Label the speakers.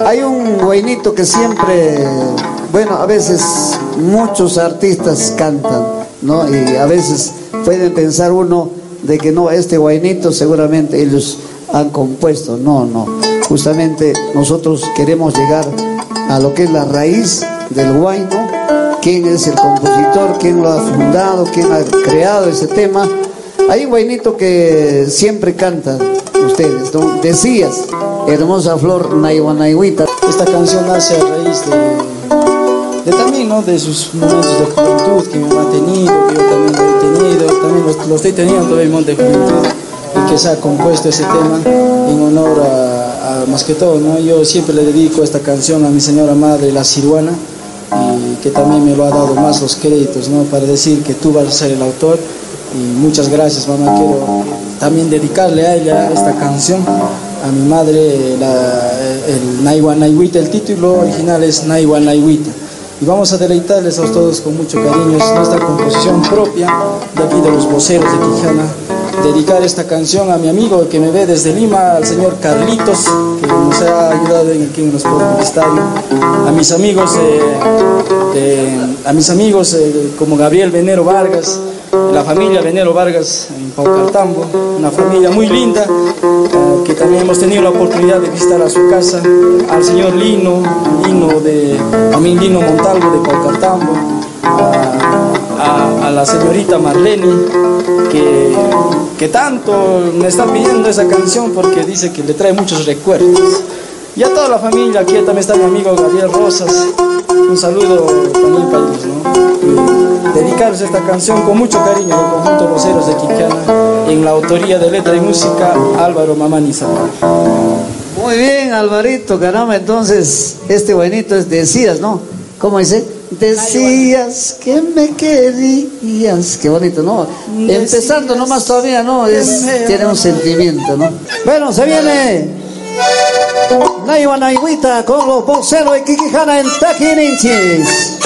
Speaker 1: Hay un guainito que siempre, bueno, a veces muchos artistas cantan, ¿no? Y a veces pueden pensar uno de que no, este guainito seguramente ellos han compuesto. No, no. Justamente nosotros queremos llegar a lo que es la raíz del guayno, quién es el compositor, quién lo ha fundado, quién ha creado ese tema. Hay un guainito que siempre cantan ustedes, ¿no? Decías, hermosa flor naihuanaihuita.
Speaker 2: Esta canción nace a raíz de también, ¿no? De sus momentos de juventud que mi mamá ha tenido, que yo también lo he tenido, también lo estoy teniendo todavía en momento de juventud, y que se ha compuesto ese tema en honor a más que todo, ¿no? Yo siempre le dedico esta canción a mi señora madre, la ciruana, y que también me lo ha dado más los créditos, ¿no? Para decir que tú vas a ser el autor. Y muchas gracias, mamá. Quiero también dedicarle a ella esta canción, a mi madre, el Naihuanaihuita. El título original es Naihuanaihuita. Y vamos a deleitarles a todos con mucho cariño. Es nuestra composición propia de aquí de los voceros de Quijana. Dedicar esta canción a mi amigo que me ve desde Lima, al señor Carlitos, que nos ha ayudado aquí en los publicitarios, a mis amigos como Gabriel Venero Vargas, la familia Venero Vargas en Paucartambo, una familia muy linda, que también hemos tenido la oportunidad de visitar a su casa, al señor Lino Montalvo de Paucartambo, a la señorita Marlene, que tanto me está pidiendo esa canción porque dice que le trae muchos recuerdos. Y a toda la familia, aquí también está mi amigo Gabriel Rosas, un saludo también para ellos, ¿no? Y dedicarles esta canción con mucho cariño del conjunto Voceros de Quijana, en la autoría de letra y música Álvaro Mamani Zapata.
Speaker 1: Muy bien, Alvarito, caramba, entonces este buenito es Decías, ¿no? ¿Cómo dice? Decías que me querías. Qué bonito, ¿no? Empezando nomás todavía, ¿no? Tiene un sentimiento, ¿no? Bueno, se viene Naihuanaihuita con los voceros de Quijana en Taquininchis.